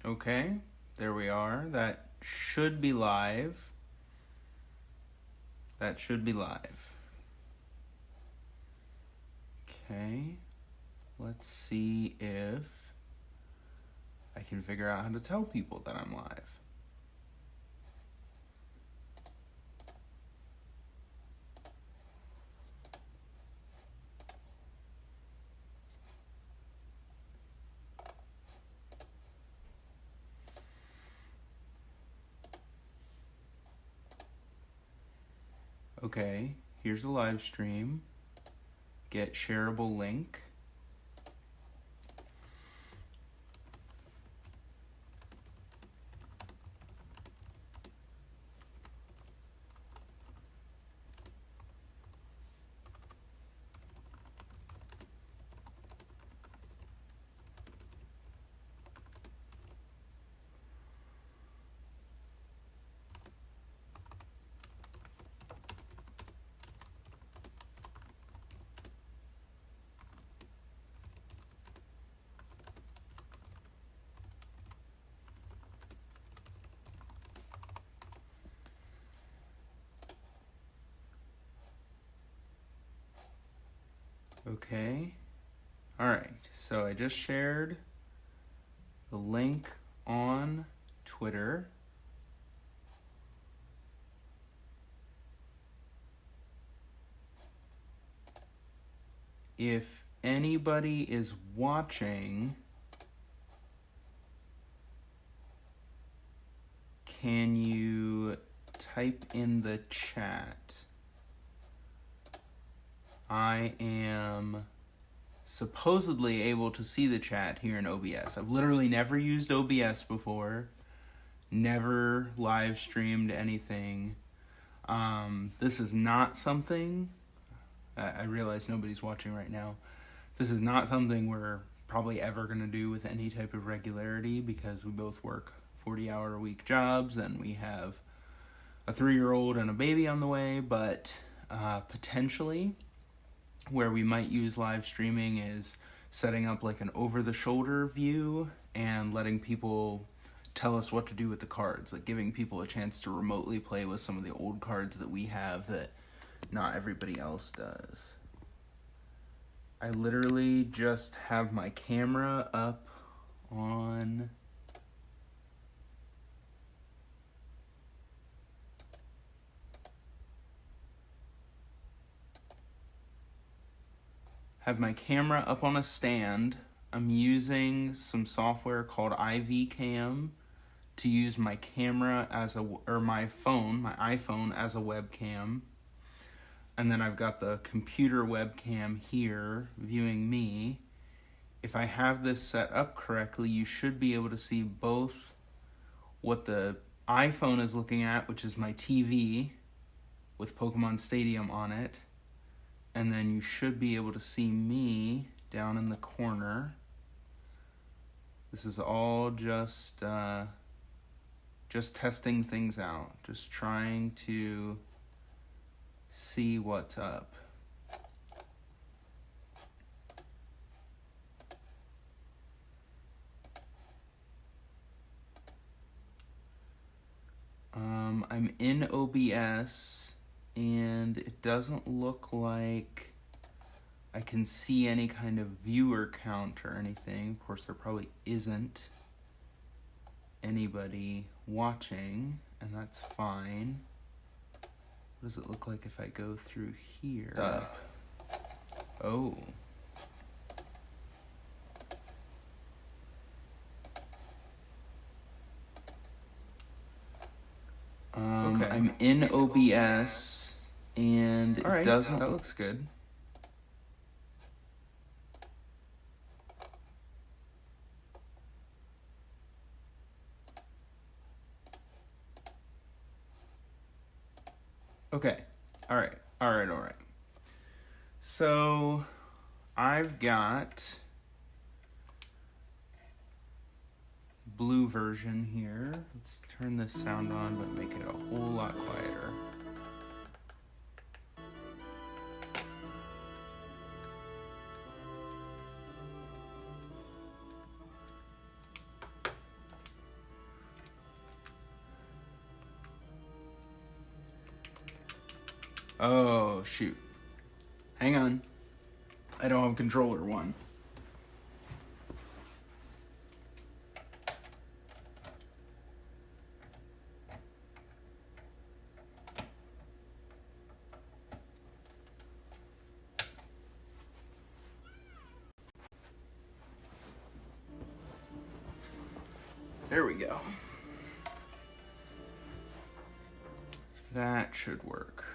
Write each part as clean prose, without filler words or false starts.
Okay, there we are. That should be live. That should be live. Okay, let's see if I can figure out how to tell people that I'm live. Okay, here's a live stream. Get shareable link. Okay. All right. So I just shared the link on Twitter. If anybody is watching, can you type in the chat? I am supposedly able to see the chat here in OBS. I've literally never used OBS before, never live streamed anything. This is not something, I realize nobody's watching right now, this is not something we're probably ever going to do with any type of regularity because we both work 40-hour-a-week jobs and we have a 3-year-old and a baby on the way, but potentially where we might use live streaming is setting up like an over-the-shoulder view and letting people tell us what to do with the cards, like giving people a chance to remotely play with some of the old cards that we have that not everybody else does. I literally just have my camera up on a stand. I'm using some software called IV Cam to use my camera my iPhone as a webcam. And then I've got the computer webcam here viewing me. If I have this set up correctly, you should be able to see both what the iPhone is looking at, which is my TV with Pokemon Stadium on it. And then you should be able to see me down in the corner. This is all just testing things out, just trying to see what's up. I'm in OBS and it doesn't look like I can see any kind of viewer count or anything. Of course, there probably isn't anybody watching, and that's fine. What does it look like if I go through here? Oh. Okay. I'm in OBS, and it doesn't... That looks good. Okay. All right. So, I've got blue version here. Let's turn this sound on, but make it a whole lot quieter. Oh, shoot. Hang on. I don't have controller one. There we go. That should work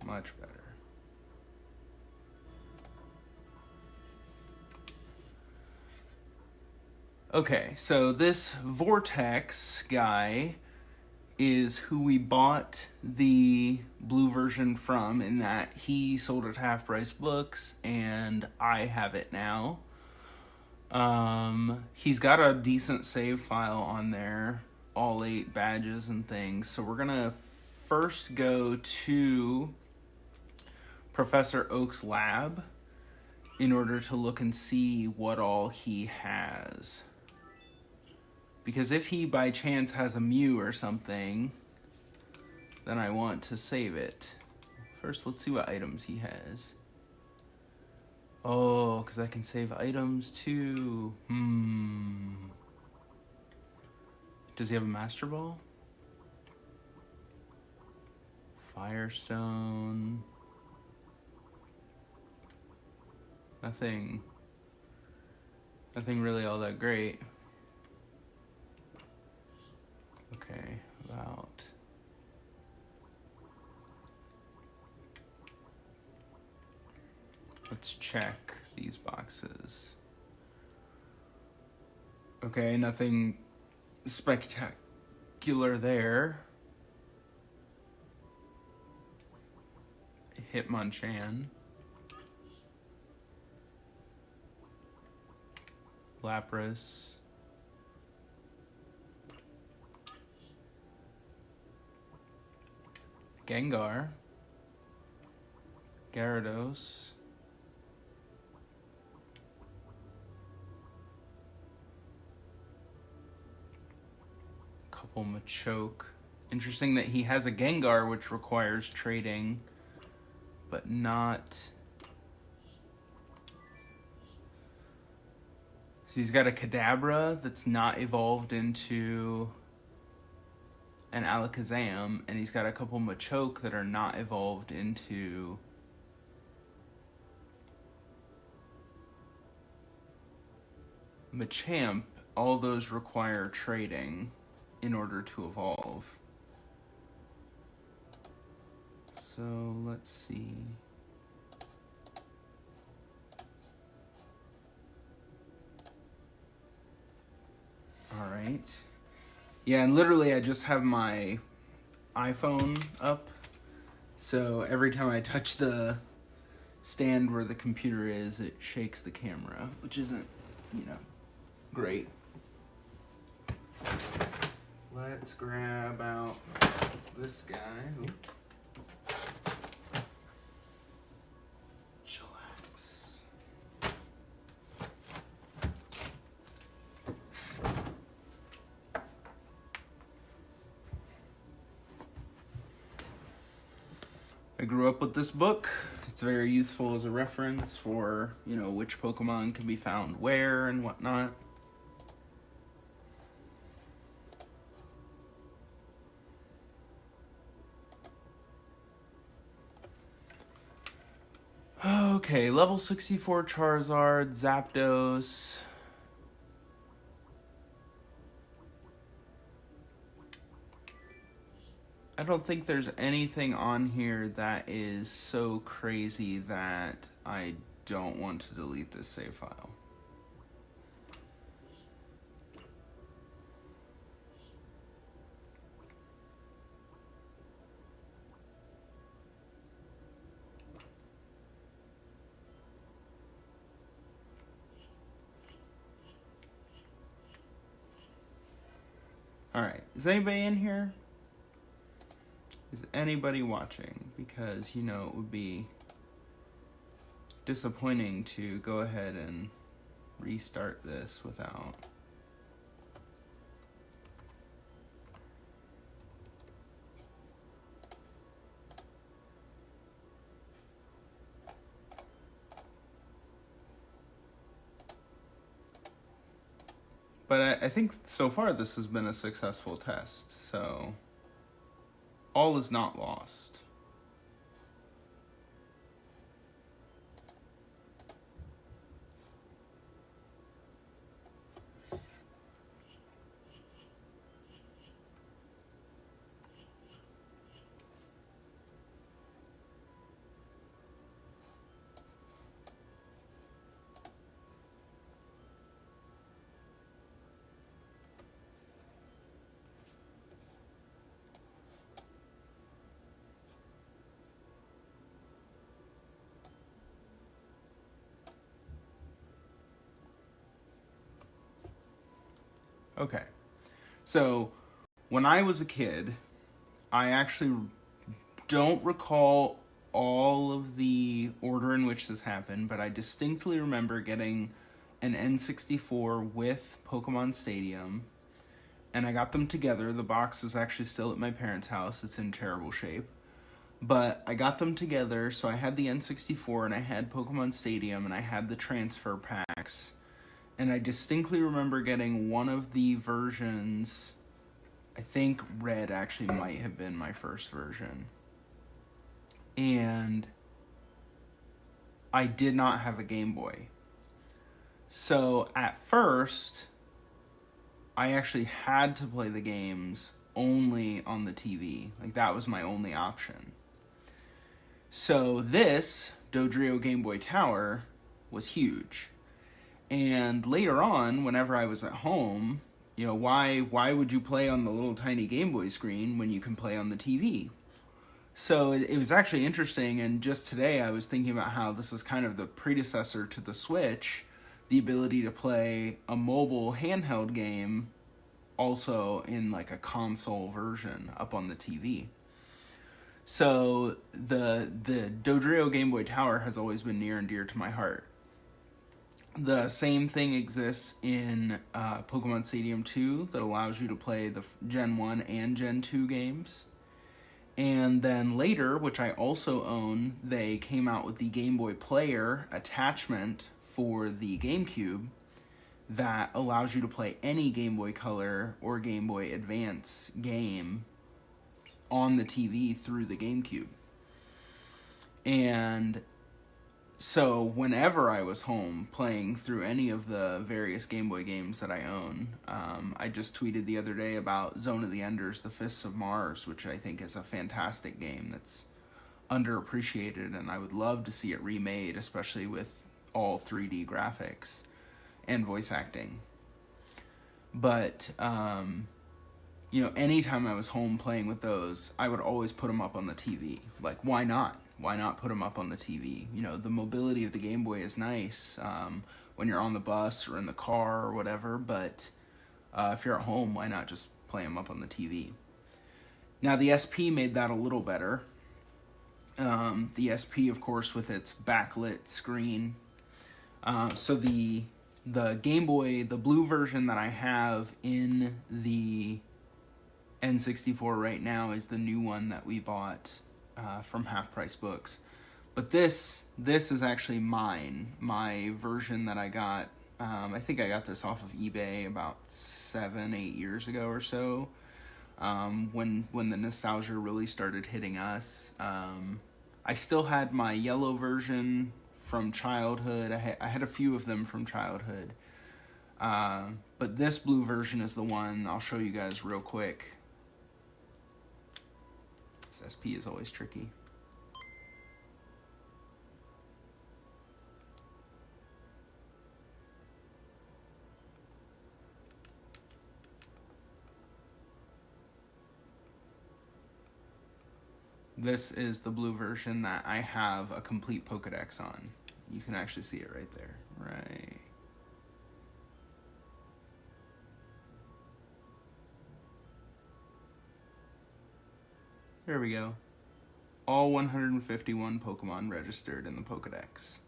much better. Okay, so this Vortex guy is who we bought the blue version from, in that he sold at Half Price Books and I have it now. He's got a decent save file on there, all 8 badges and things. So we're gonna first go to Professor Oak's lab in order to look and see what all he has. Because if he by chance has a Mew or something, then I want to save it. First, let's see what items he has. Oh, because I can save items too. Does he have a Master Ball? Firestone. Nothing really all that great. Okay, about... Let's check these boxes. Okay, nothing spectacular there. Hitmonchan. Lapras. Gengar. Gyarados. Couple Machoke. Interesting that he has a Gengar which requires trading, but not... So he's got a Kadabra that's not evolved into an Alakazam, and he's got a couple Machoke that are not evolved into Machamp. All those require trading in order to evolve. So let's see. All right. Yeah, and literally I just have my iPhone up, so every time I touch the stand where the computer is, it shakes the camera, which isn't, great. Let's grab out this guy. Ooh. Chillax. I grew up with this book. It's very useful as a reference for, which Pokemon can be found where and whatnot. Okay, level 64 Charizard, Zapdos. I don't think there's anything on here that is so crazy that I don't want to delete this save file. Alright, is anybody in here? Is anybody watching? Because, it would be disappointing to go ahead and restart this without... But I think so far this has been a successful test, so all is not lost. Okay, so when I was a kid, I actually don't recall all of the order in which this happened, but I distinctly remember getting an N64 with Pokemon Stadium, and I got them together. The box is actually still at my parents' house. It's in terrible shape. But I got them together, so I had the N64, and I had Pokemon Stadium, and I had the transfer packs. And I distinctly remember getting one of the versions. I think Red actually might have been my first version. And I did not have a Game Boy. So at first, I actually had to play the games only on the TV. Like, that was my only option. So this Dodrio Game Boy Tower was huge. And later on, whenever I was at home, you know, why would you play on the little tiny Game Boy screen when you can play on the TV? So it was actually interesting, and just today I was thinking about how this is kind of the predecessor to the Switch, the ability to play a mobile handheld game also in like a console version up on the TV. So the Dodrio Game Boy Tower has always been near and dear to my heart. The same thing exists in Pokemon Stadium 2 that allows you to play the Gen 1 and Gen 2 games. And then later, which I also own, they came out with the Game Boy Player attachment for the GameCube that allows you to play any Game Boy Color or Game Boy Advance game on the TV through the GameCube. And so whenever I was home playing through any of the various Game Boy games that I own, I just tweeted the other day about Zone of the Enders, The Fists of Mars, which I think is a fantastic game that's underappreciated, and I would love to see it remade, especially with all 3D graphics and voice acting. But, you know, anytime I was home playing with those, I would always put them up on the TV. Like, why not? Why not put them up on the TV? You know, the mobility of the Game Boy is nice when you're on the bus or in the car or whatever, but if you're at home, why not just play them up on the TV? Now, the SP made that a little better. The SP, of course, with its backlit screen. So the Game Boy, the blue version that I have in the N64 right now is the new one that we bought from Half Price Books. But this is actually mine, my version that I got. I think I got this off of eBay about 7-8 years ago or so, when the nostalgia really started hitting us. I still had my yellow version from childhood. I had a few of them from childhood. But this blue version is the one I'll show you guys real quick. This SP is always tricky. This is the blue version that I have a complete Pokedex on. You can actually see it right there. Right. There we go. All 151 Pokemon registered in the Pokedex.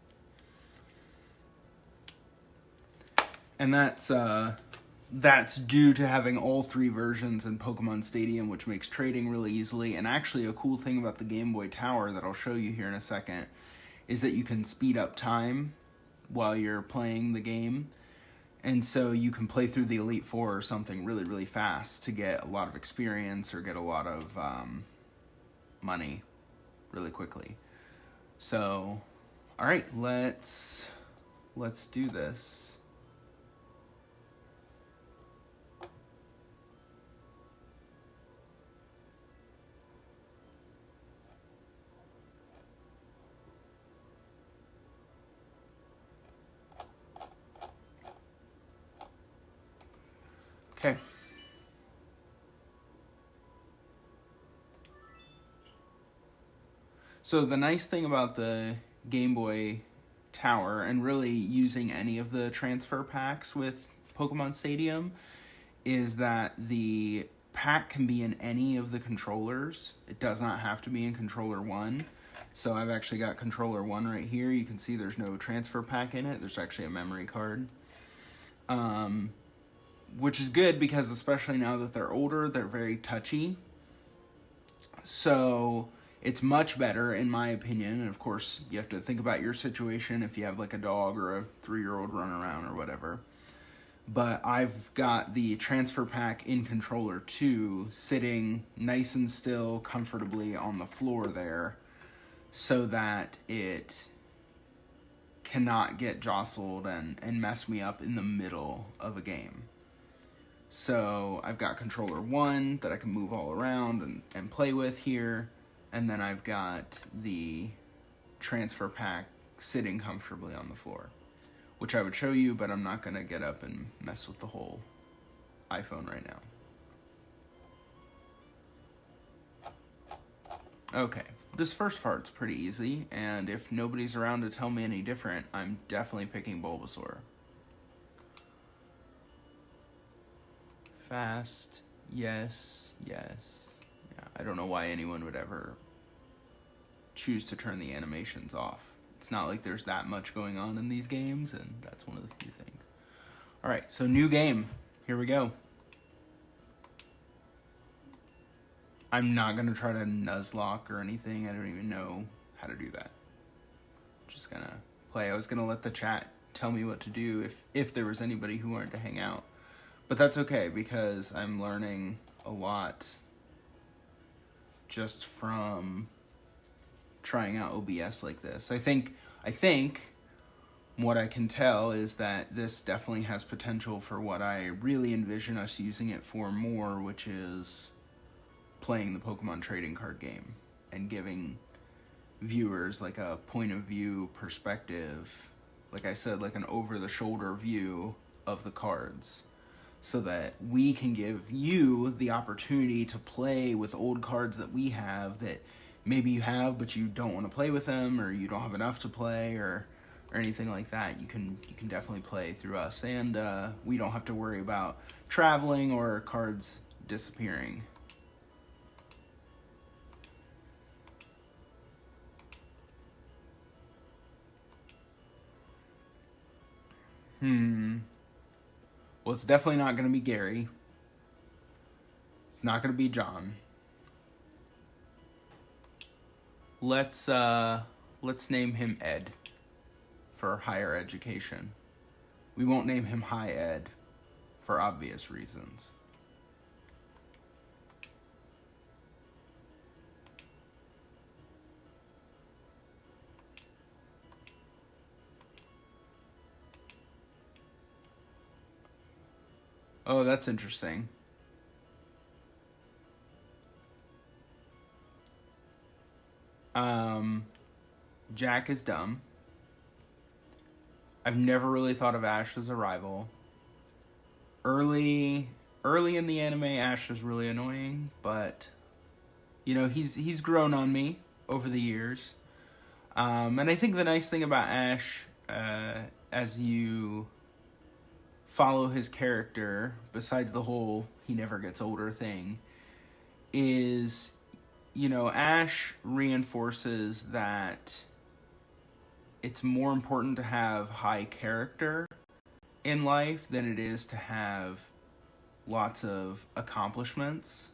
And that's due to having all three versions in Pokemon Stadium, which makes trading really easily. And actually, a cool thing about the Game Boy Tower that I'll show you here in a second is that you can speed up time while you're playing the game. And so you can play through the Elite Four or something really, really fast to get a lot of experience or get a lot of money really quickly. So, all right, let's do this. Okay. So the nice thing about the Game Boy Tower, and really using any of the transfer packs with Pokemon Stadium, is that the pack can be in any of the controllers. It does not have to be in controller 1. So I've actually got controller 1 right here. You can see there's no transfer pack in it. There's actually a memory card. Which is good because especially now that they're older, they're very touchy. So it's much better, in my opinion. And of course, you have to think about your situation if you have like a dog or a 3-year-old running around or whatever. But I've got the transfer pack in controller 2 sitting nice and still comfortably on the floor there so that it cannot get jostled and mess me up in the middle of a game. So I've got controller 1 that I can move all around and play with here. And then I've got the transfer pack sitting comfortably on the floor, which I would show you, but I'm not going to get up and mess with the whole iPhone right now. Okay, this first part's pretty easy, and if nobody's around to tell me any different, I'm definitely picking Bulbasaur. Fast, yes, yes. Yeah, I don't know why anyone would ever choose to turn the animations off. It's not like there's that much going on in these games, and that's one of the few things. All right, so new game. Here we go. I'm not going to try to Nuzlocke or anything. I don't even know how to do that. Just going to play. I was going to let the chat tell me what to do if there was anybody who wanted to hang out. But that's okay, because I'm learning a lot just from trying out OBS like this. I think what I can tell is that this definitely has potential for what I really envision us using it for more, which is playing the Pokemon trading card game and giving viewers like a point of view perspective, like I said, like an over-the-shoulder view of the cards, so that we can give you the opportunity to play with old cards that we have that maybe you have, but you don't want to play with them, or you don't have enough to play, or anything like that. You can definitely play through us, and we don't have to worry about traveling or cards disappearing. Well, it's definitely not going to be Gary. It's not going to be John. Let's name him Ed for higher education. We won't name him High Ed for obvious reasons. Oh, that's interesting. Jack is dumb. I've never really thought of Ash as a rival. Early in the anime, Ash is really annoying, but you know, he's grown on me over the years. And I think the nice thing about Ash, as you follow his character, besides the whole he never gets older thing, is, you know, Ash reinforces that it's more important to have high character in life than it is to have lots of accomplishments.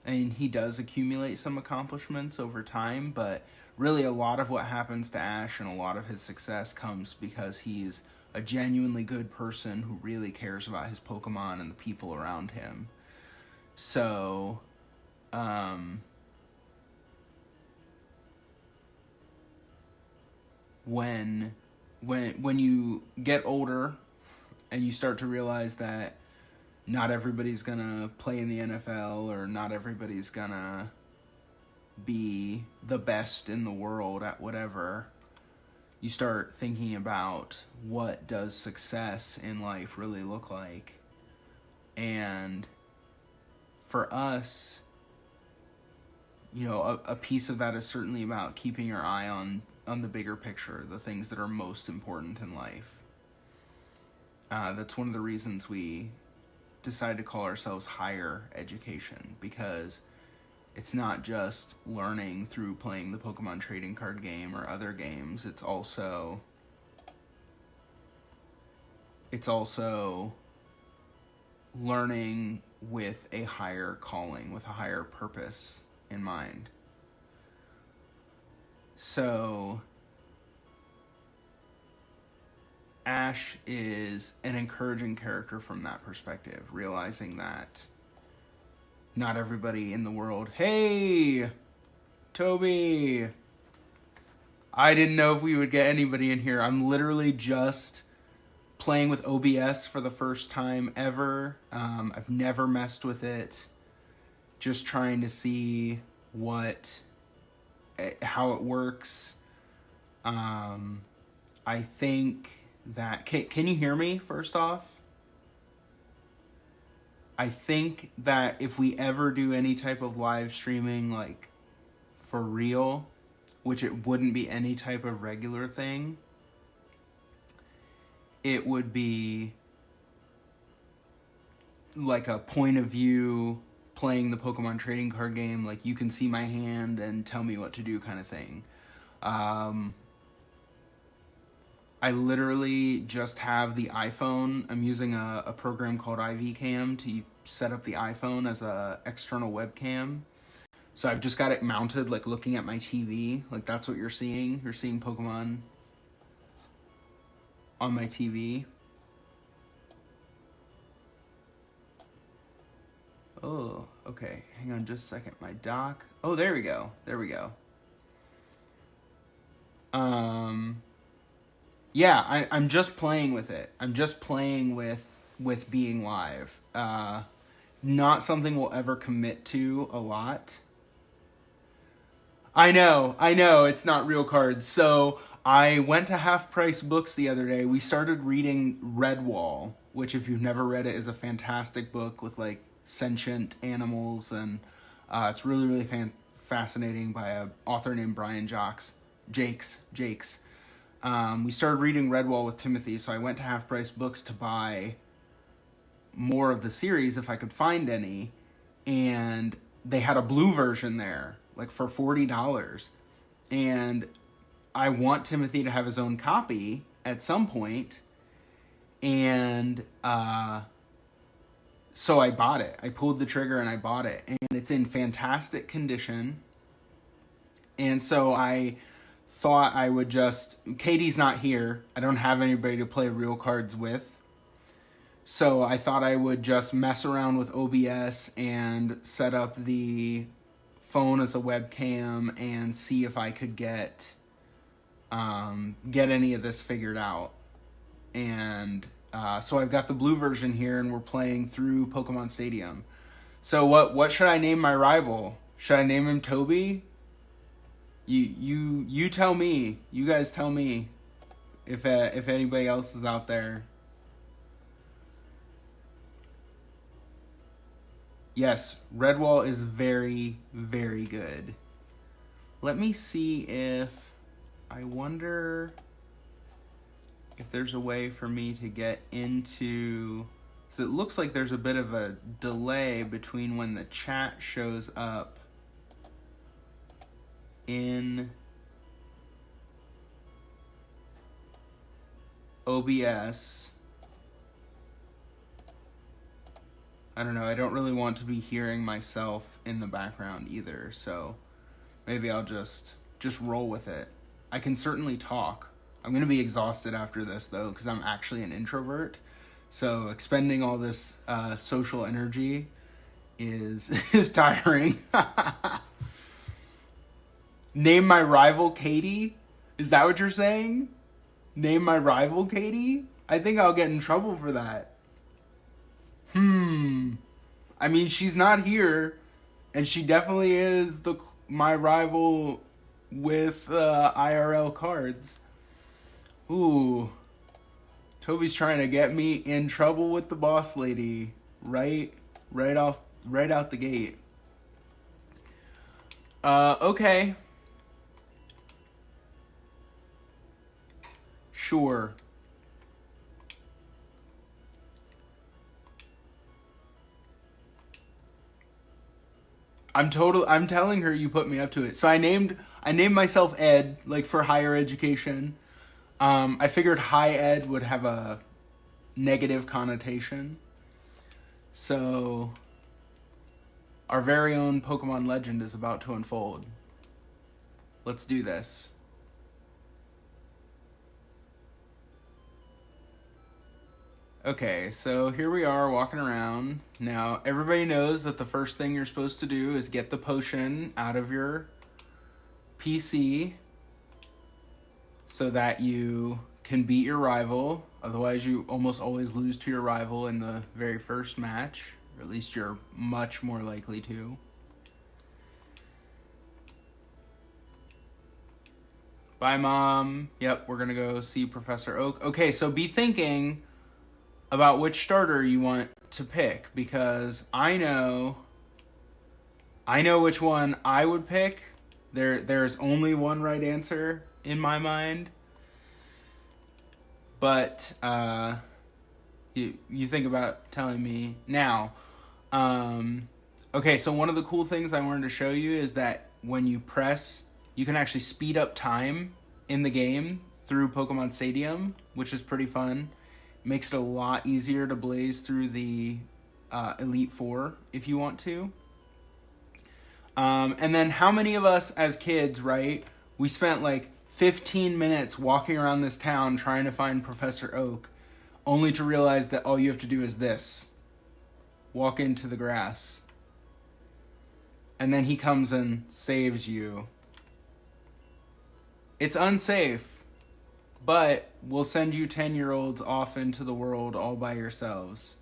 And he does accumulate some accomplishments over time, but really a lot of what happens to Ash and a lot of his success comes because he's a genuinely good person who really cares about his Pokemon and the people around him. So, when you get older and you start to realize that not everybody's gonna play in the NFL, or not everybody's gonna be the best in the world at whatever, you start thinking about what does success in life really look like. And for us, a piece of that is certainly about keeping your eye on the bigger picture, the things that are most important in life. That's one of the reasons we decided to call ourselves higher education, because it's not just learning through playing the Pokemon trading card game or other games. It's also learning with a higher calling, with a higher purpose in mind. So Ash is an encouraging character from that perspective, realizing that not everybody in the world... Hey, Toby! I didn't know if we would get anybody in here. I'm literally just playing with OBS for the first time ever. I've never messed with it. Just trying to see how it works. I think that... Can you hear me, first off? I think that if we ever do any type of live streaming, like, for real, which it wouldn't be any type of regular thing, it would be like a point of view playing the Pokemon trading card game, like you can see my hand and tell me what to do kind of thing. I literally just have the iPhone. I'm using a program called IV Cam to set up the iPhone as a external webcam. So I've just got it mounted, like looking at my TV. Like that's what you're seeing. You're seeing Pokemon on my TV. Oh, okay. Hang on just a second. My dock. Oh, there we go. There we go. Yeah, I'm just playing with it. I'm just playing with being live. Not something we'll ever commit to a lot. I know, it's not real cards. So I went to Half Price Books the other day. We started reading Redwall, which if you've never read it is a fantastic book with like sentient animals, and it's really, really fascinating by an author named Brian Jakes. We started reading Redwall with Timothy, so I went to Half Price Books to buy more of the series if I could find any, and they had a blue version there, like for $40, and I want Timothy to have his own copy at some point, and so I bought it. I pulled the trigger and I bought it, and it's in fantastic condition, and so I thought I would just... Katie's not here. I don't have anybody to play real cards with. So I thought I would just mess around with OBS and set up the phone as a webcam and see if I could get any of this figured out. And so I've got the blue version here, and we're playing through Pokemon Stadium. So what should I name my rival? Should I name him Toby? You tell me. You guys tell me if anybody else is out there. Yes, Redwall is very, very good. Let me see if... I wonder if there's a way for me to get into... So it looks like there's a bit of a delay between when the chat shows up in OBS. I don't know, I don't really want to be hearing myself in the background either, so maybe I'll just roll with it. I can certainly talk. I'm going to be exhausted after this, though, because I'm actually an introvert. So expending all this social energy is tiring. Name my rival Katie? Is that what you're saying? Name my rival Katie? I think I'll get in trouble for that. I mean, she's not here, and she definitely is my rival with IRL cards. Ooh. Toby's trying to get me in trouble with the boss lady right out the gate. Okay. Sure. I'm telling her you put me up to it. So I named myself Ed, like, for higher education. I figured high ed would have a negative connotation. So our very own Pokemon legend is about to unfold. Let's do this. Okay, so here we are walking around. Now, everybody knows that the first thing you're supposed to do is get the potion out of your PC so that you can beat your rival. Otherwise, you almost always lose to your rival in the very first match, or at least you're much more likely to. Bye, Mom. Yep, we're gonna go see Professor Oak. Okay, so be thinking about which starter you want to pick, because I know which one I would pick. There's only one right answer in my mind, but you think about telling me now. Okay, so one of the cool things I wanted to show you is that when you press, you can actually speed up time in the game through Pokemon Stadium, which is pretty fun. Makes it a lot easier to blaze through the Elite Four if you want to. And then how many of us as kids, right, we spent like 15 minutes walking around this town trying to find Professor Oak, only to realize that all you have to do is this. Walk into the grass. And then he comes and saves you. It's unsafe. But we'll send you 10-year-olds off into the world all by yourselves.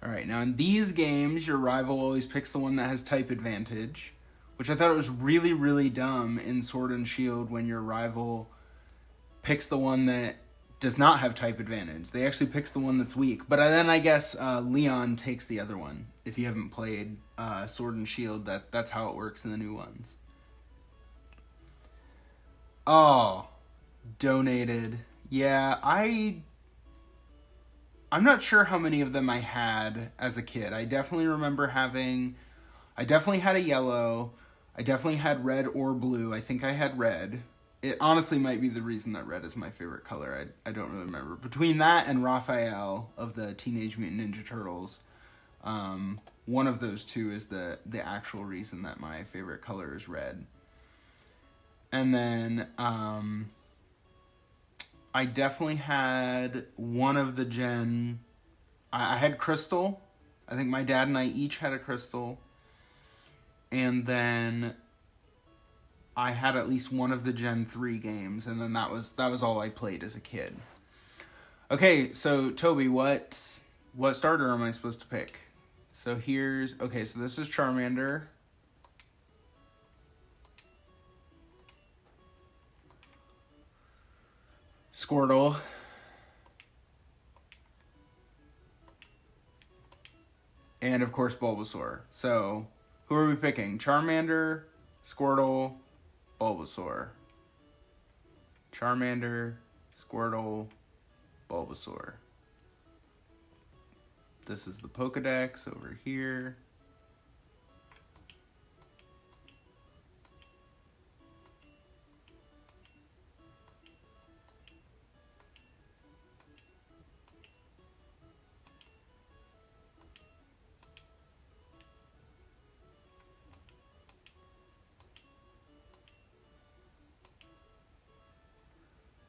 Alright, now in these games, your rival always picks the one that has type advantage, which I thought was really, really dumb in Sword and Shield when your rival picks the one that does not have type advantage. They actually picks the one that's weak. But then I guess Leon takes the other one. If you haven't played Sword and Shield, that's how it works in the new ones. Oh, donated. Yeah, I'm not sure how many of them I had as a kid. I definitely remember I definitely had a yellow. I definitely had red or blue. I think I had red. It honestly might be the reason that red is my favorite color. I don't really remember. Between that and Raphael of the Teenage Mutant Ninja Turtles, one of those two is the actual reason that my favorite color is red. And then I definitely had one of the gen. I had Crystal. I think my dad and I each had a Crystal. And then I had at least one of the Gen 3 games, and then that was all I played as a kid. Okay, so Toby, what starter am I supposed to pick? So so this is Charmander. Squirtle. And of course Bulbasaur. So who are we picking? Charmander, Squirtle, Bulbasaur. Charmander, Squirtle, Bulbasaur. This is the Pokedex over here.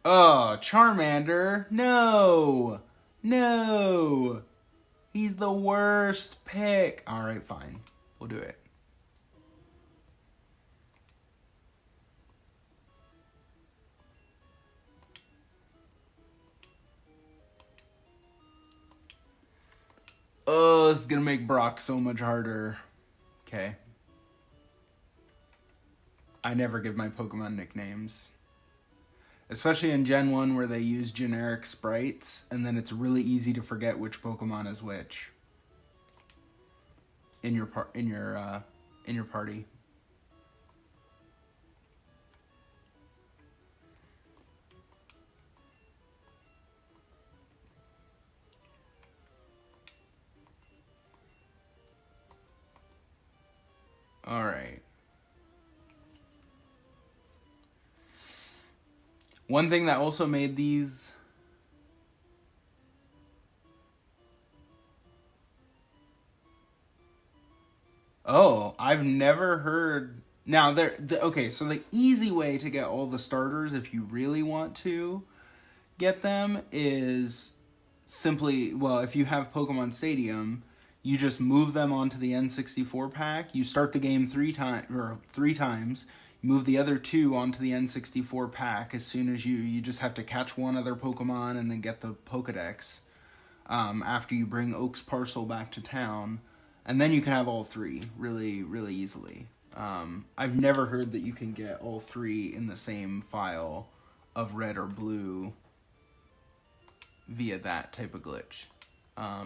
Oh, Charmander. No. No. He's the worst pick. All right, fine. We'll do it. Oh, this is going to make Brock so much harder. Okay. I never give my Pokemon nicknames. Especially in Gen 1 where they use generic sprites, and then it's really easy to forget which Pokemon is which in your party. All right. One thing that also made these I've never heard. Now okay, so the easy way to get all the starters if you really want to get them is simply, well, if you have Pokemon Stadium, you just move them onto the N64 pack. You start the game three times. Move the other two onto the N64 pack as soon as you just have to catch one other Pokemon and then get the Pokedex after you bring Oak's Parcel back to town. And then you can have all three really, really easily. I've never heard that you can get all three in the same file of red or blue via that type of glitch.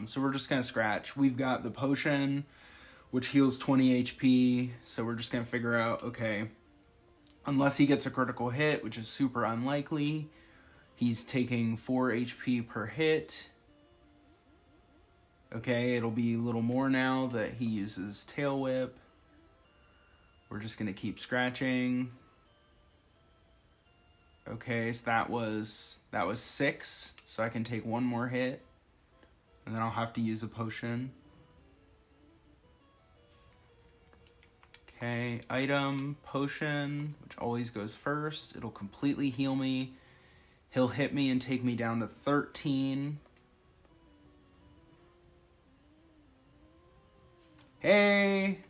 So we're just going to scratch. We've got the potion, which heals 20 HP. So we're just going to figure out, okay, unless he gets a critical hit, which is super unlikely, he's taking 4 HP per hit. Okay, it'll be a little more now that he uses Tail Whip. We're just going to keep scratching. Okay, so that was 6, so I can take 1 more hit. And then I'll have to use a potion. Okay, item, potion, which always goes first. It'll completely heal me. He'll hit me and take me down to 13. Hey!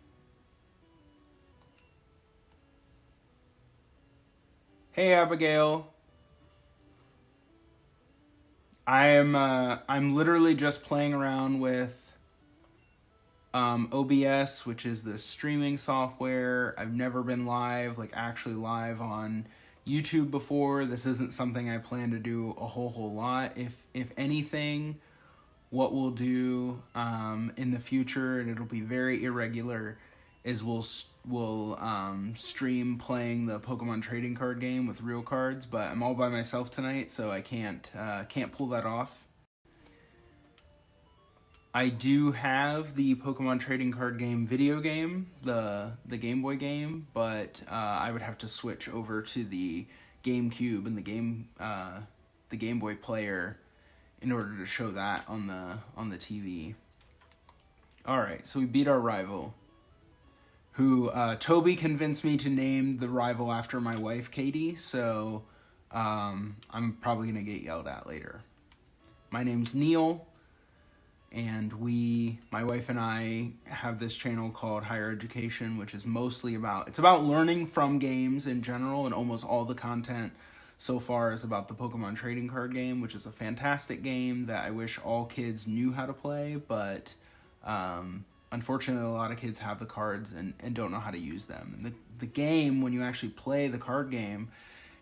Hey, Abigail. I'm literally just playing around with OBS, which is this streaming software. I've never been live, like actually live on YouTube before. This isn't something I plan to do a whole lot. If anything, what we'll do in the future, and it'll be very irregular, is we'll stream playing the Pokemon trading card game with real cards, but I'm all by myself tonight, so I can't pull that off. I do have the Pokemon trading card game video game, the Game Boy game, but I would have to switch over to the GameCube and the Game Boy player in order to show that on the TV. All right, so we beat our rival, who Toby convinced me to name the rival after my wife, Katie, so I'm probably going to get yelled at later. My name's Neil, and my wife and I have this channel called Higher Education, which is mostly it's about learning from games in general, and almost all the content so far is about the Pokemon trading card game, which is a fantastic game that I wish all kids knew how to play, but unfortunately, a lot of kids have the cards and don't know how to use them. And the game, when you actually play the card game,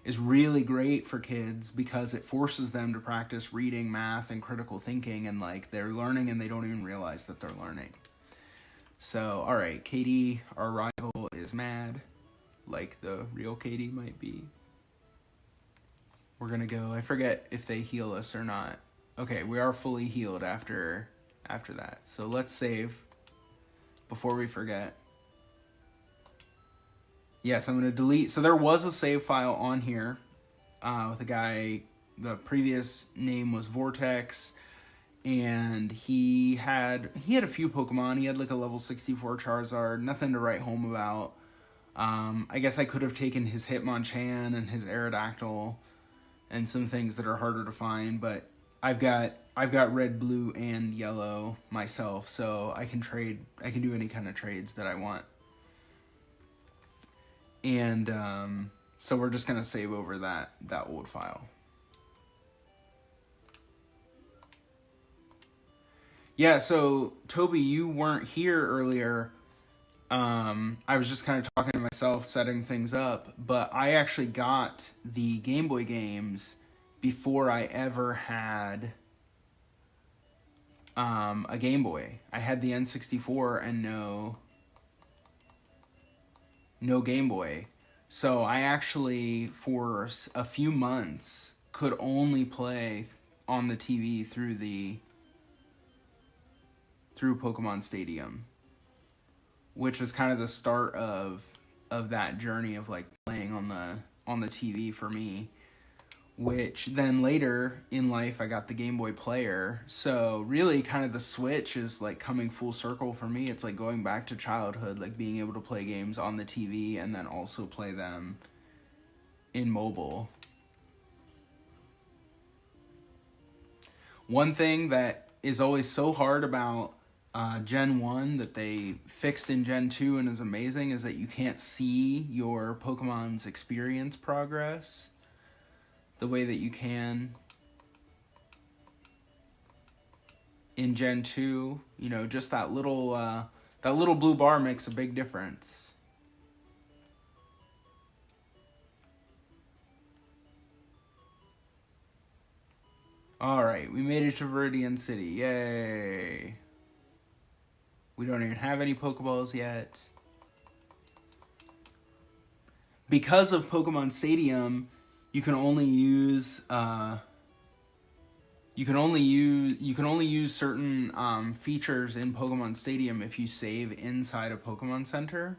is really great for kids because it forces them to practice reading, math, and critical thinking, and like they're learning and they don't even realize that they're learning. So, all right, Katie, our rival, is mad, like the real Katie might be. we're gonna go. I forget if they heal us or not. Okay, we are fully healed after that. So let's save before we forget. Yes, I'm gonna delete. So there was a save file on here with a guy. The previous name was Vortex, and he had a few Pokemon. He had like a level 64 Charizard. Nothing to write home about. I guess I could have taken his Hitmonchan and his Aerodactyl and some things that are harder to find, but I've got red, blue, and yellow myself, so I can do any kind of trades that I want. And so we're just gonna save over that old file. Yeah, so Toby, you weren't here earlier. I was just kind of talking to myself, setting things up, but I actually got the Game Boy games before I ever had a Game Boy. I had the N64 and no Game Boy. So I actually, for a few months, could only play on the TV through Pokemon Stadium, which was kind of the start of that journey of like playing on the TV for me. Which then later in life I got the Game Boy Player. So really kind of the switch is like coming full circle for me. It's like going back to childhood, like being able to play games on the TV and then also play them in mobile. One thing that is always so hard about Gen 1 that they fixed in Gen 2 and is amazing is that you can't see your Pokemon's experience progress the way that you can in Gen 2. You know, just that little blue bar makes a big difference. Alright, we made it to Viridian City. Yay! We don't even have any Pokeballs yet. Because of Pokemon Stadium, you can only use certain features in Pokemon Stadium if you save inside a Pokemon Center.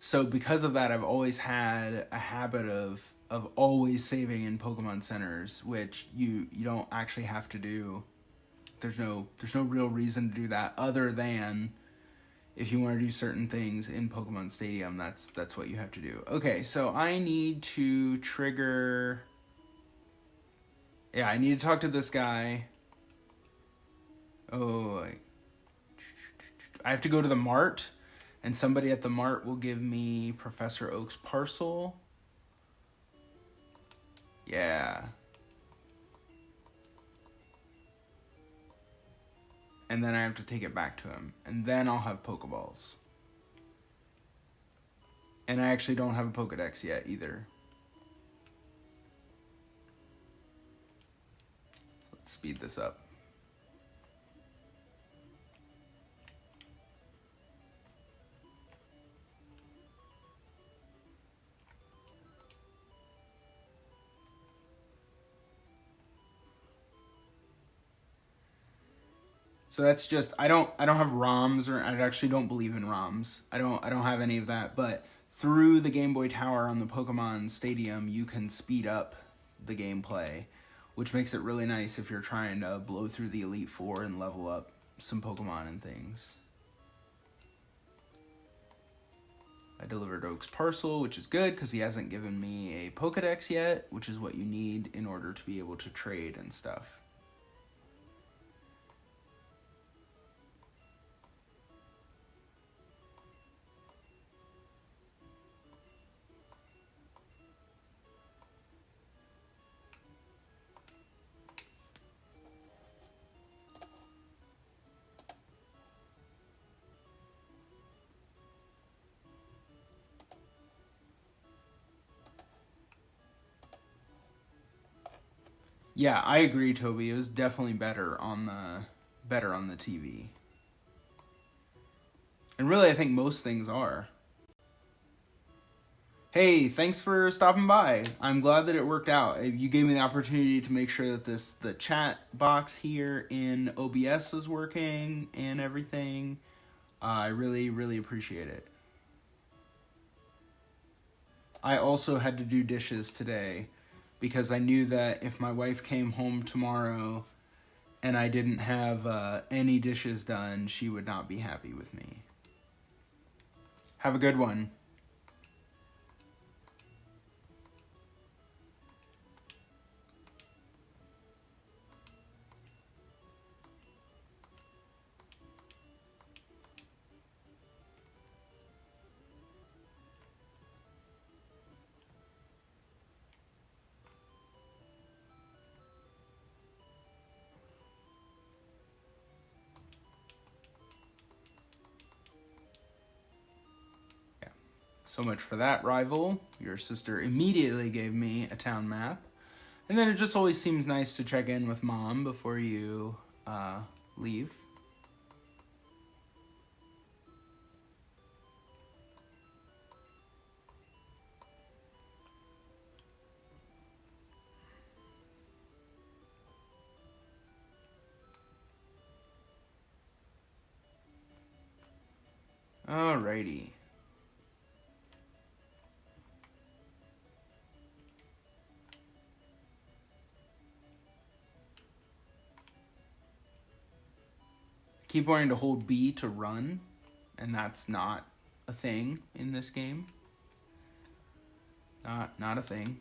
So because of that, I've always had a habit of always saving in Pokemon Centers, which you don't actually have to do. There's no real reason to do that other than if you want to do certain things in Pokemon Stadium, that's what you have to do. Okay, so I need to trigger... Yeah, I need to talk to this guy. Oh, I have to go to the mart, and somebody at the mart will give me Professor Oak's parcel. Yeah. And then I have to take it back to him. And then I'll have Pokeballs. And I actually don't have a Pokedex yet either. Let's speed this up. So that's just, I don't have ROMs, or I actually don't believe in ROMs. I don't have any of that, but through the Game Boy Tower on the Pokemon Stadium, you can speed up the gameplay, which makes it really nice if you're trying to blow through the Elite Four and level up some Pokemon and things. I delivered Oak's parcel, which is good because he hasn't given me a Pokedex yet, which is what you need in order to be able to trade and stuff. Yeah, I agree, Toby. It was definitely better on the TV. And really, I think most things are. Hey, thanks for stopping by. I'm glad that it worked out. You gave me the opportunity to make sure that the chat box here in OBS was working and everything. I really, really appreciate it. I also had to do dishes today because I knew that if my wife came home tomorrow and I didn't have any dishes done, she would not be happy with me. Have a good one. So much for that, rival. Your sister immediately gave me a town map. And then it just always seems nice to check in with Mom before you leave. Alrighty. Keep wanting to hold B to run, and that's not a thing in this game. Not a thing.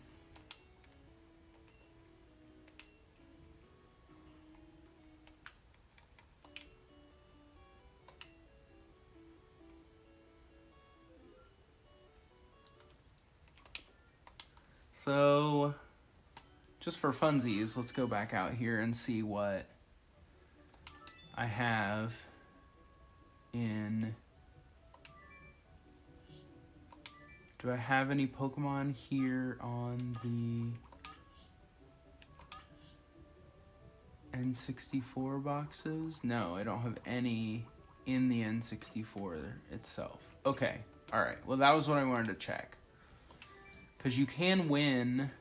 So, just for funsies, let's go back out here and see what I have in... Do I have any Pokemon here on the N64 boxes? No, I don't have any in the N64 itself. Okay, alright. Well, that was what I wanted to check. Because you can win...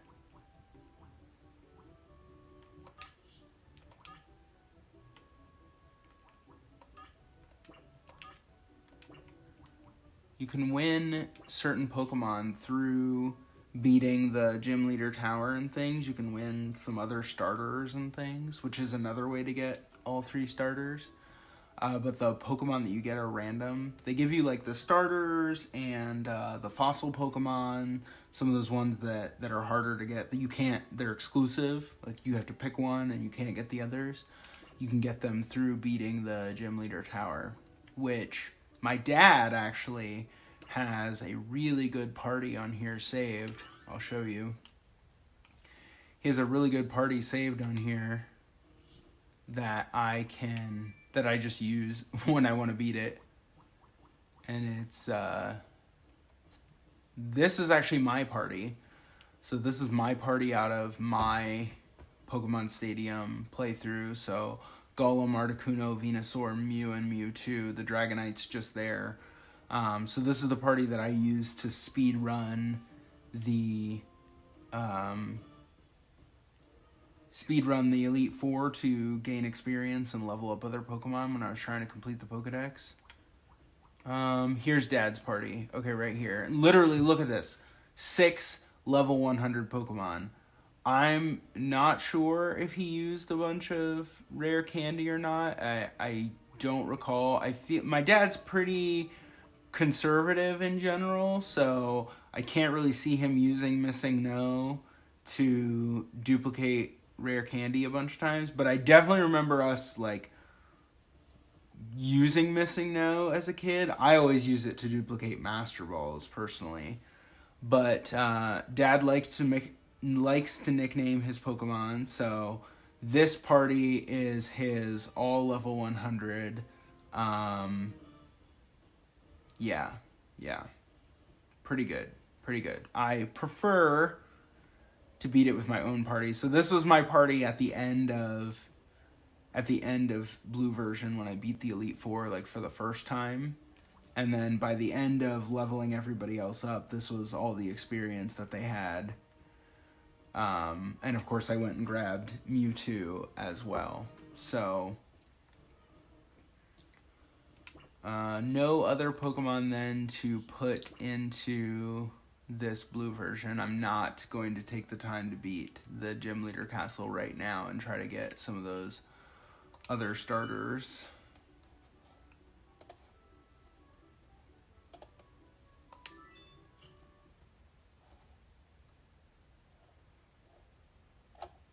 You can win certain Pokemon through beating the gym leader tower and things. You can win some other starters and things, which is another way to get all 3 starters. But the Pokemon that you get are random. They give you like the starters and the fossil Pokemon, some of those ones that are harder to get, that you can't, they're exclusive. Like you have to pick one and you can't get the others. You can get them through beating the gym leader tower, which... My dad actually has a really good party on here saved. I'll show you. He has a really good party saved on here that I just use when I want to beat it. And it's, this is actually my party. So this is my party out of my Pokemon Stadium playthrough. So... Golem, Articuno, Venusaur, Mew, and Mewtwo. The Dragonite's just there. So this is the party that I use to speed run the Elite Four to gain experience and level up other Pokemon when I was trying to complete the Pokedex. Here's Dad's party. Okay, right here. Literally, look at this. 6 level 100 Pokemon. I'm not sure if he used a bunch of rare candy or not. I don't recall. I feel my dad's pretty conservative in general, so I can't really see him using Missing No to duplicate rare candy a bunch of times. But I definitely remember us like using Missing No as a kid. I always use it to duplicate Master Balls personally, but Dad likes to nickname his Pokemon, so this party is his all level 100. Yeah. Pretty good. I prefer to beat it with my own party. So this was my party at the end of Blue version when I beat the Elite Four like for the first time. And then by the end of leveling everybody else up, this was all the experience that they had. And of course I went and grabbed Mewtwo as well. So, no other Pokemon then to put into this blue version. I'm not going to take the time to beat the Gym Leader Castle right now and try to get some of those other starters.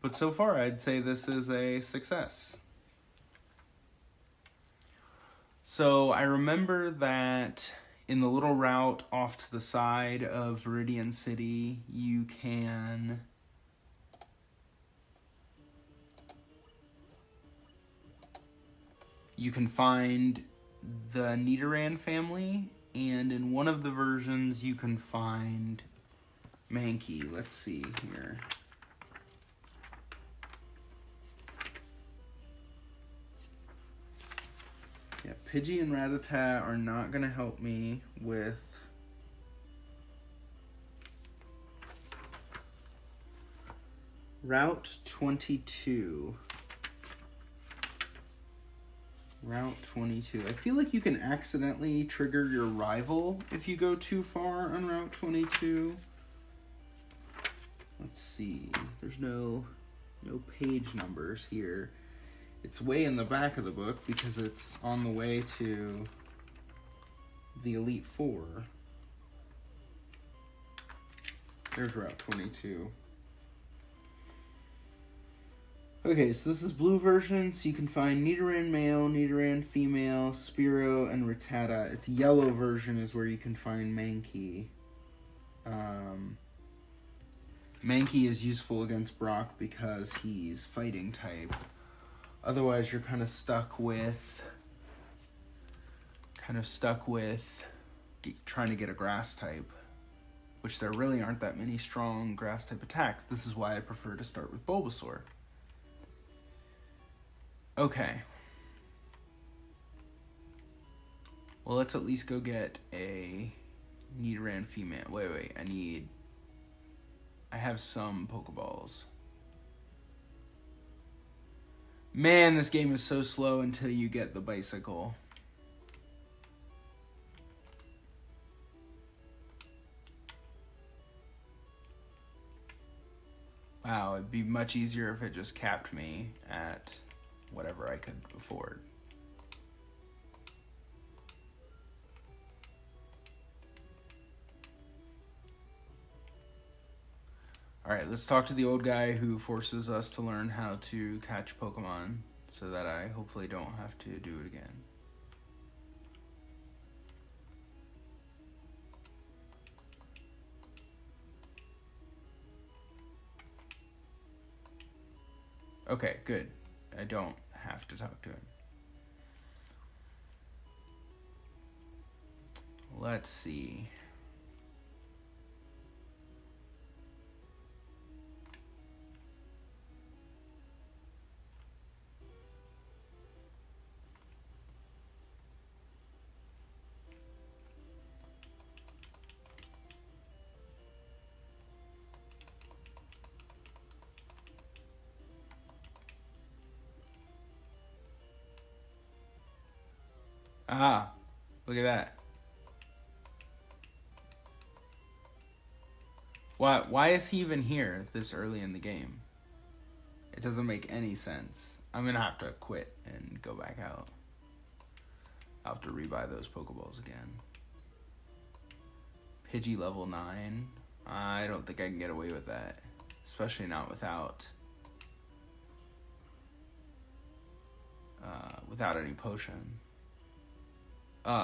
But so far, I'd say this is a success. So I remember that in the little route off to the side of Viridian City, you can find the Nidoran family, and in one of the versions you can find Mankey. Let's see here. Yeah, Pidgey and Rattata are not going to help me with Route 22. Route 22. I feel like you can accidentally trigger your rival if you go too far on Route 22. Let's see. There's no page numbers here. It's way in the back of the book because it's on the way to the Elite Four. There's Route 22. Okay, so this is blue version, so you can find Nidoran male, Nidoran female, Spearow, and Rattata. Its yellow version is where you can find Mankey. Mankey is useful against Brock because he's fighting type. Otherwise, you're kind of stuck with trying to get a grass type, which there really aren't that many strong grass type attacks. This is why I prefer to start with Bulbasaur. Okay. Well, let's at least go get a Nidoran female. Wait, I have some Pokeballs. Man, this game is so slow until you get the bicycle. Wow, it'd be much easier if it just capped me at whatever I could afford. Alright, let's talk to the old guy who forces us to learn how to catch Pokemon so that I hopefully don't have to do it again. Okay, good. I don't have to talk to him. Let's see. Ah, look at that. Why is he even here this early in the game? It doesn't make any sense. I'm gonna have to quit and go back out. I'll have to rebuy those Pokeballs again. Pidgey level 9. I don't think I can get away with that. Especially not without any potion.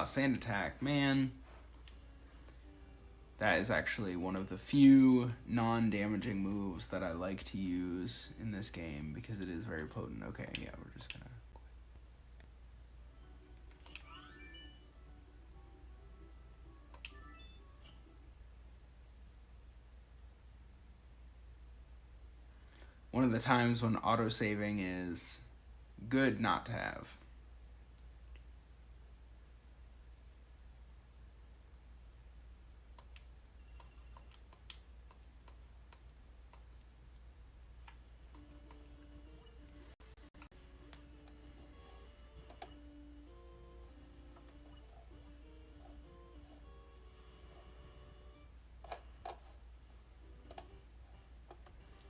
Sand attack, man. That is actually one of the few non-damaging moves that I like to use in this game because it is very potent. Okay, yeah, we're just gonna quit. One of the times when auto-saving is good not to have.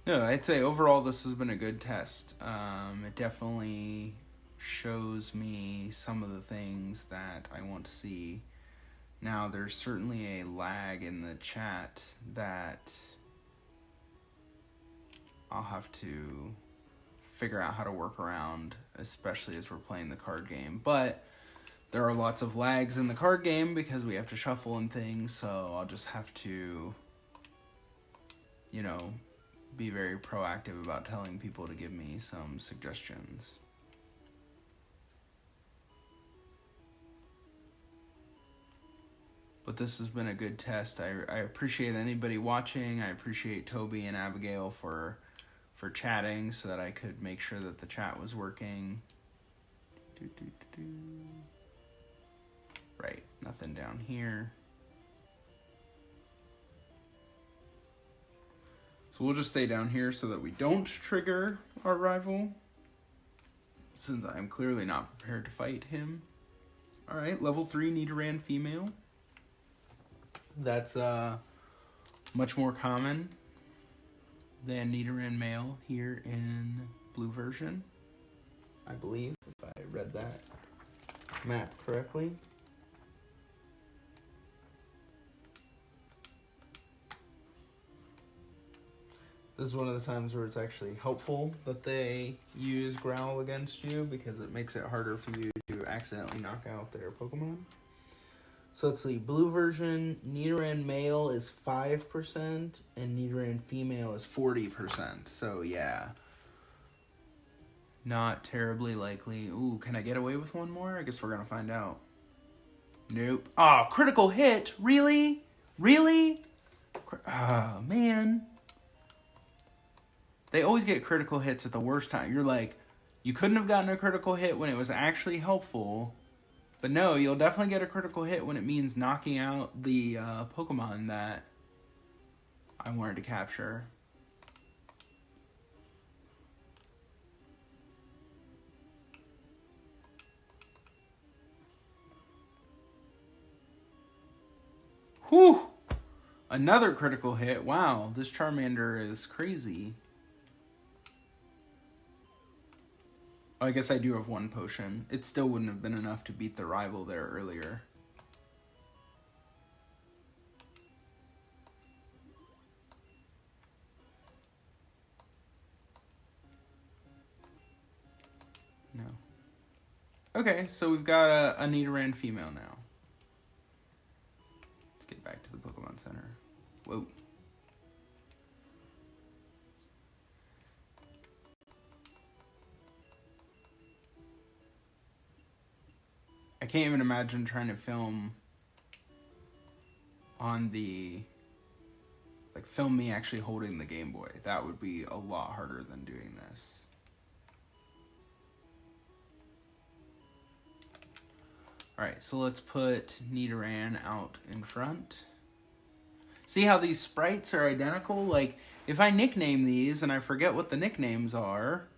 No, I'd say overall this has been a good test. It definitely shows me some of the things that I want to see. Now, there's certainly a lag in the chat that I'll have to figure out how to work around, especially as we're playing the card game. But there are lots of lags in the card game because we have to shuffle and things, so I'll just have to, you know, be very proactive about telling people to give me some suggestions. But this has been a good test. I appreciate anybody watching. I appreciate Toby and Abigail for chatting so that I could make sure that the chat was working. Right, nothing down here. So we'll just stay down here so that we don't trigger our rival, since I am clearly not prepared to fight him. Alright, level 3 Nidoran female. That's much more common than Nidoran male here in blue version, I believe, if I read that map correctly. This is one of the times where it's actually helpful that they use Growl against you, because it makes it harder for you to accidentally knock out their Pokemon. So let's see, blue version, Nidoran male is 5%, and Nidoran female is 40%. So yeah, not terribly likely. Ooh, can I get away with one more? I guess we're gonna find out. Nope. Ah, oh, critical hit? Really? Really? Ah, oh, man. They always get critical hits at the worst time. You're like, you couldn't have gotten a critical hit when it was actually helpful. But no, you'll definitely get a critical hit when it means knocking out the Pokemon that I wanted to capture. Whew! Another critical hit. Wow, this Charmander is crazy. I guess I do have one potion. It still wouldn't have been enough to beat the rival there earlier. No. Okay, so we've got a Nidoran female now. Let's get back to the Pokemon Center. Whoa. I can't even imagine trying to film on the, like, film me actually holding the Game Boy. That would be a lot harder than doing this. Alright, so let's put Nidoran out in front. See how these sprites are identical? Like, if I nickname these and I forget what the nicknames are,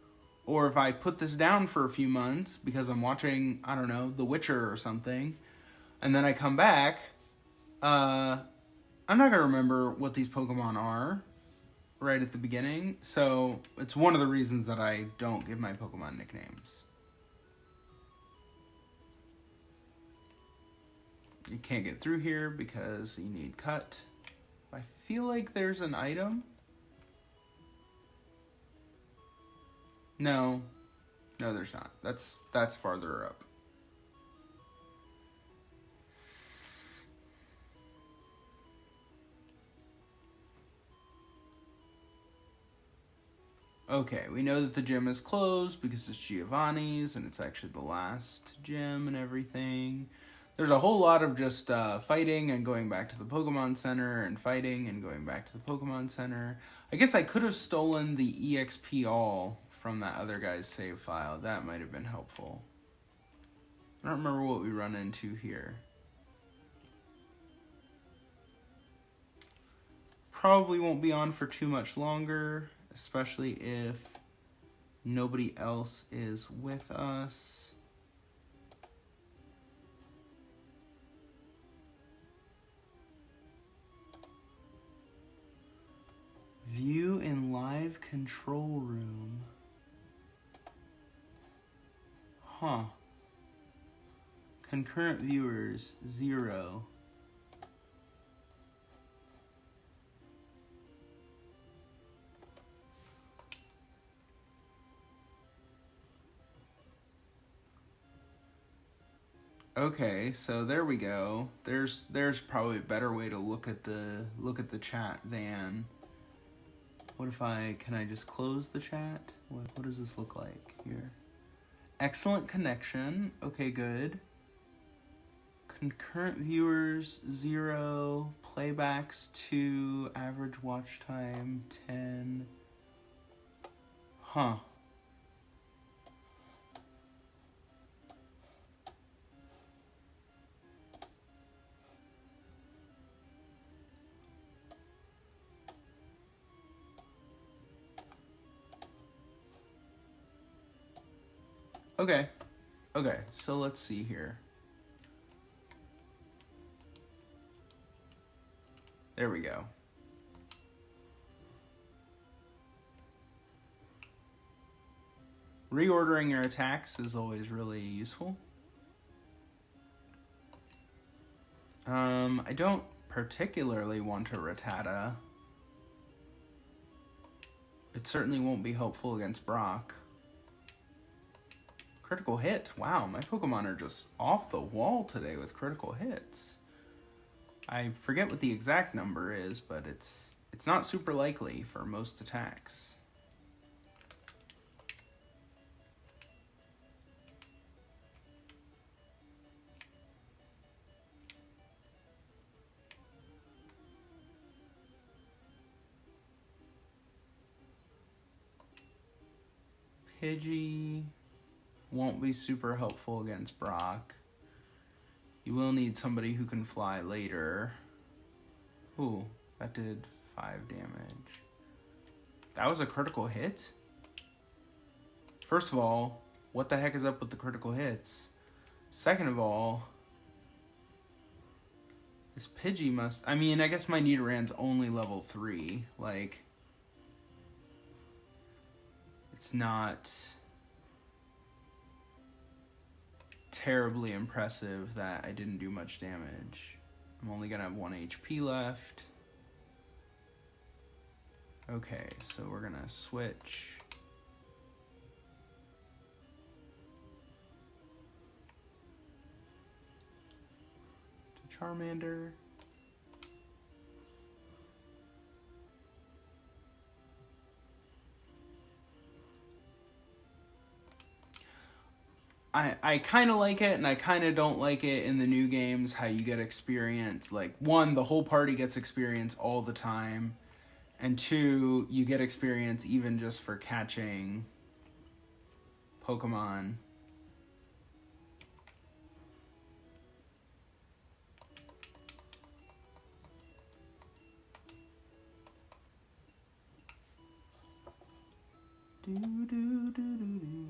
or if I put this down for a few months because I'm watching, I don't know, The Witcher or something, and then I come back, I'm not going to remember what these Pokemon are right at the beginning. So it's one of the reasons that I don't give my Pokemon nicknames. You can't get through here because you need cut. I feel like there's an item. No, there's not. That's farther up. Okay, we know that the gym is closed because it's Giovanni's and it's actually the last gym and everything. There's a whole lot of just fighting and going back to the Pokemon Center and fighting and going back to the Pokemon Center. I guess I could have stolen the EXP all from that other guy's save file. That might have been helpful. I don't remember what we run into here. Probably won't be on for too much longer, especially if nobody else is with us. View in live control room. Huh. Concurrent viewers, 0. Okay, so there we go. There's probably a better way to look at the chat than. What if can I just close the chat? What does this look like here? Excellent connection. Okay, good. Concurrent viewers, 0. Playbacks, 2. Average watch time, 10. Huh. Okay, so let's see here. There we go. Reordering your attacks is always really useful. I don't particularly want a Rattata. It certainly won't be helpful against Brock. Critical hit. Wow, my Pokemon are just off the wall today with critical hits. I forget what the exact number is, but it's not super likely for most attacks. Pidgey won't be super helpful against Brock. You will need somebody who can fly later. Ooh, that did 5 damage. That was a critical hit? First of all, what the heck is up with the critical hits? Second of all, this Pidgey must... I mean, I guess my Nidoran's only level 3. Like, it's not terribly impressive that I didn't do much damage. I'm only gonna have 1 HP left. Okay, so we're gonna switch. To Charmander. I kind of like it, and I kind of don't like it in the new games, how you get experience. Like, 1, the whole party gets experience all the time, and 2, you get experience even just for catching Pokemon. Do, do, do, do, do.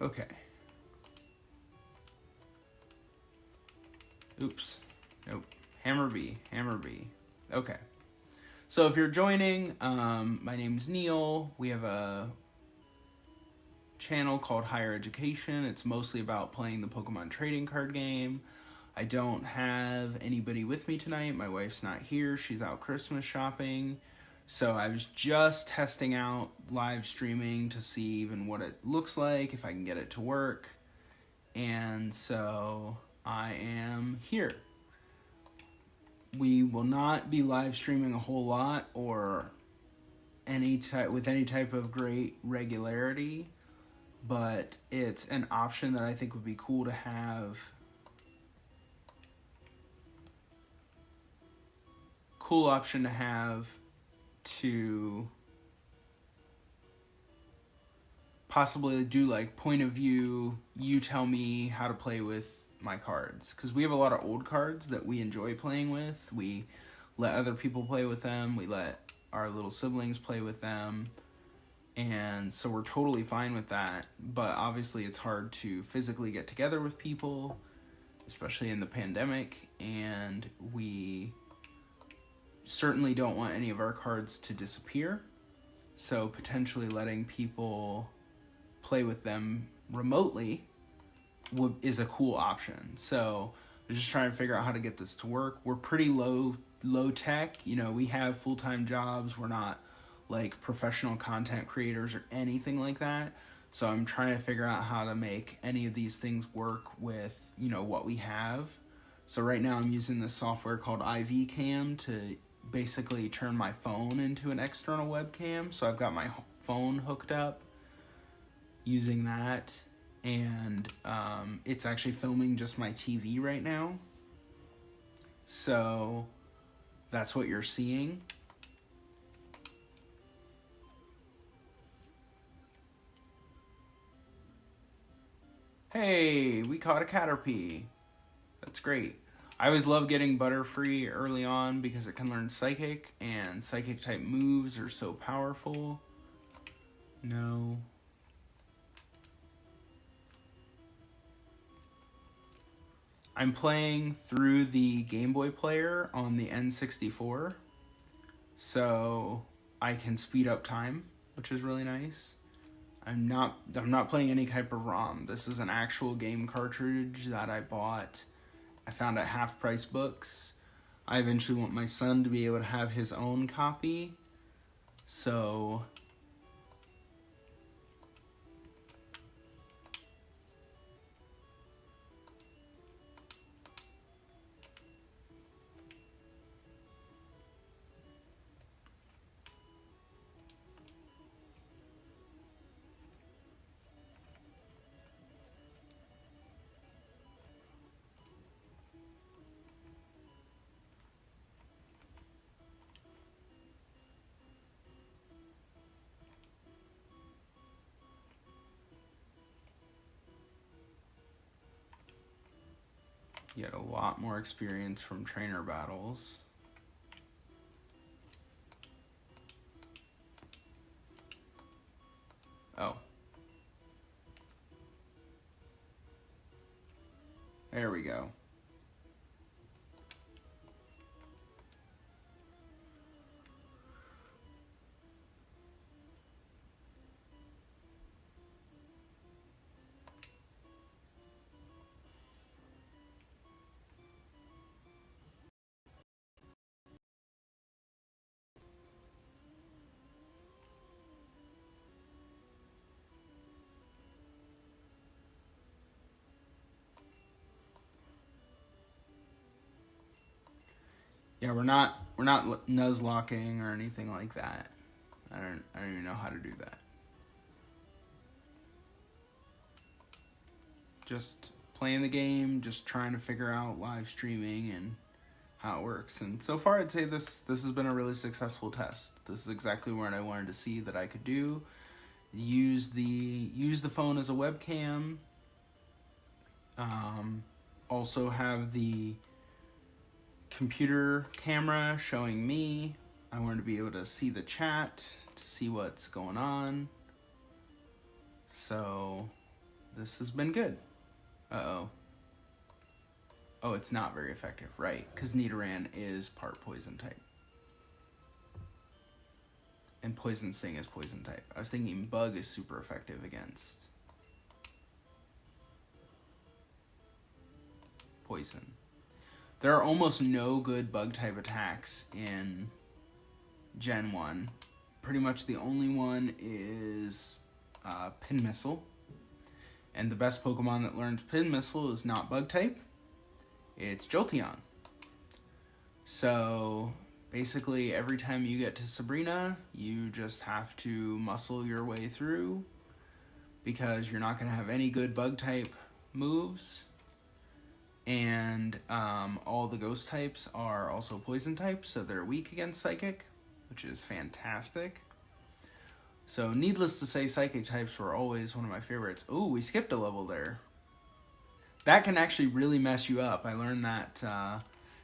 Okay. Oops. Nope. Hammer B. Okay. So if you're joining, my name's Neil. We have a channel called Higher Education. It's mostly about playing the Pokemon trading card game. I don't have anybody with me tonight. My wife's not here. She's out Christmas shopping. So I was just testing out live streaming to see even what it looks like, if I can get it to work. And so I am here. We will not be live streaming a whole lot or with any type of great regularity, but it's an option that I think would be cool to have. Cool option to have to possibly do like point of view, you tell me how to play with my cards, because we have a lot of old cards that we enjoy playing with. We let other people play with them, we let our little siblings play with them, and so we're totally fine with that. But obviously it's hard to physically get together with people, especially in the pandemic, and we certainly don't want any of our cards to disappear. So potentially letting people play with them remotely is a cool option. So we're just trying to figure out how to get this to work. We're pretty low tech. You know, we have full-time jobs. We're not like professional content creators or anything like that. So I'm trying to figure out how to make any of these things work with, you know, what we have. So right now I'm using this software called IV Cam to basically turn my phone into an external webcam. So I've got my phone hooked up using that, and it's actually filming just my TV right now. So that's what you're seeing. Hey, we caught a Caterpie. That's great. I always love getting Butterfree early on because it can learn Psychic, and Psychic type moves are so powerful. No. I'm playing through the Game Boy player on the N64, so I can speed up time, which is really nice. I'm not playing any type of ROM. This is an actual game cartridge that I bought. I found at Half Price Books. I eventually want my son to be able to have his own copy. So you get a lot more experience from trainer battles. Oh. There we go. Yeah, we're not nuzlocking or anything like that. I don't even know how to do that. Just playing the game, just trying to figure out live streaming and how it works. And so far, I'd say this has been a really successful test. This is exactly what I wanted to see that I could do. Use the phone as a webcam. Also have the computer camera showing me. I wanted to be able to see the chat, to see what's going on. So this has been good. Uh-oh. Oh, it's not very effective, right? Because Nidoran is part poison type. And Poison Sting is poison type. I was thinking Bug is super effective against poison. There are almost no good bug type attacks in Gen 1. Pretty much the only one is Pin Missile. And the best Pokemon that learns Pin Missile is not bug type. It's Jolteon. So basically every time you get to Sabrina, you just have to muscle your way through because you're not going to have any good bug type moves. And all the ghost types are also poison types, so they're weak against Psychic, which is fantastic. So needless to say, Psychic types were always one of my favorites. Ooh, we skipped a level there. That can actually really mess you up. I learned that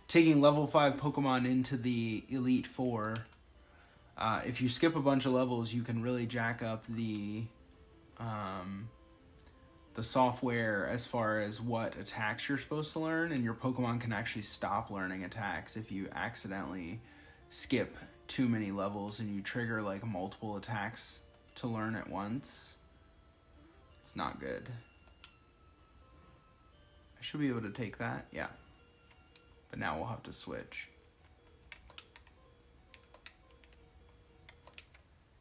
taking level 5 Pokemon into the Elite Four, if you skip a bunch of levels, you can really jack up the the software as far as what attacks you're supposed to learn, and your Pokemon can actually stop learning attacks if you accidentally skip too many levels and you trigger like multiple attacks to learn at once. It's not good. I should be able to take that, yeah. But now we'll have to switch.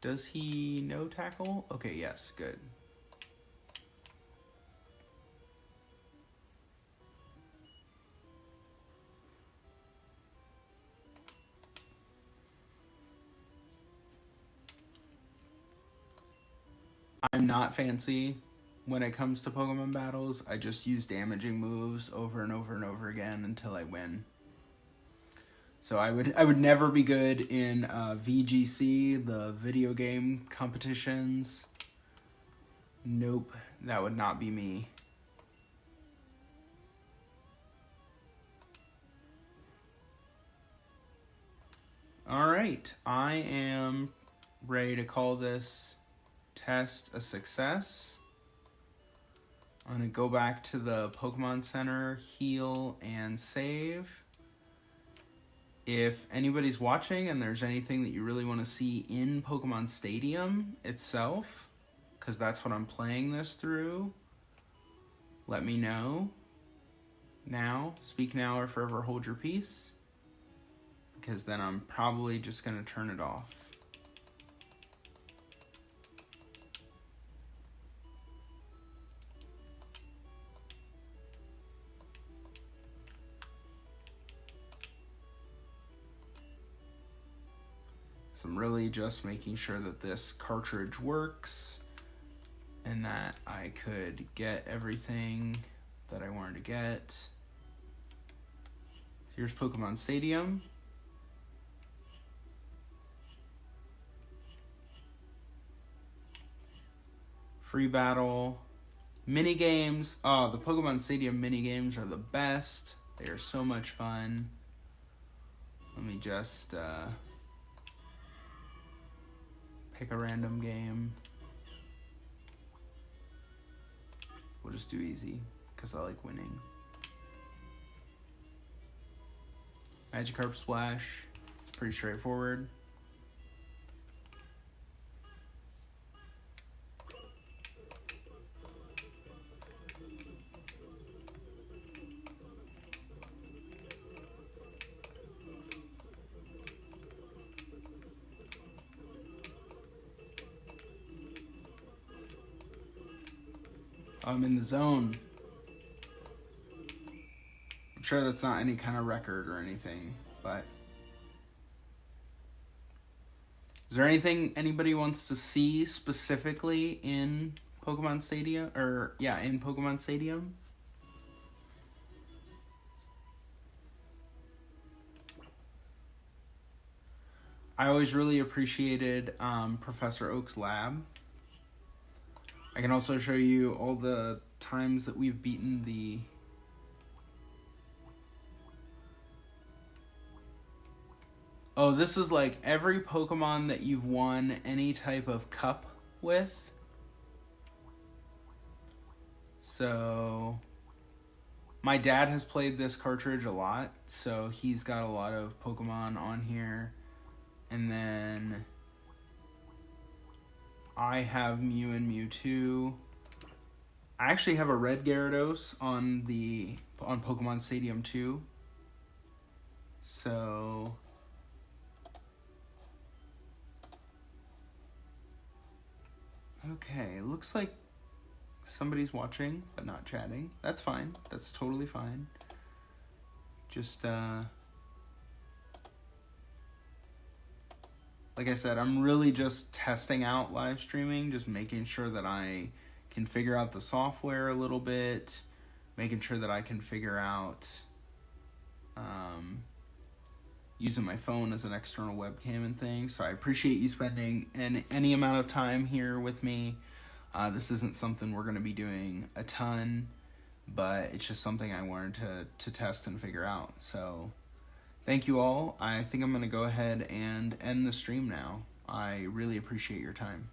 Does he no tackle? Okay, yes, good. I'm not fancy when it comes to Pokemon battles. I just use damaging moves over and over and over again until I win. So I would never be good in VGC, the video game competitions. Nope, that would not be me. All right, I am ready to call this test a success. I'm gonna go back to the Pokemon Center, heal, and save. If anybody's watching and there's anything that you really want to see in Pokemon Stadium itself, because that's what I'm playing this through, let me know. Now, speak now or forever hold your peace, because then I'm probably just gonna turn it off. So I'm really just making sure that this cartridge works and that I could get everything that I wanted to get. Here's Pokemon Stadium. Free battle. Mini games. Oh, the Pokemon Stadium mini games are the best. They are so much fun. Let me just pick a random game. We'll just do easy, because I like winning. Magikarp Splash. It's pretty straightforward. I'm in the zone. I'm sure that's not any kind of record or anything, but is there anything anybody wants to see specifically in Pokemon Stadium? Or, yeah, in Pokemon Stadium? I always really appreciated Professor Oak's lab. I can also show you all the times that we've beaten the... Oh, this is like every Pokemon that you've won any type of cup with. So, my dad has played this cartridge a lot, so he's got a lot of Pokemon on here. And then I have Mew and Mewtwo. I actually have a red Gyarados on Pokemon Stadium 2. So okay, looks like somebody's watching but not chatting. That's fine. That's totally fine. Just like I said, I'm really just testing out live streaming, just making sure that I can figure out the software a little bit, making sure that I can figure out using my phone as an external webcam and things. So I appreciate you spending any amount of time here with me. This isn't something we're going to be doing a ton, but it's just something I wanted to test and figure out. So thank you all. I think I'm going to go ahead and end the stream now. I really appreciate your time.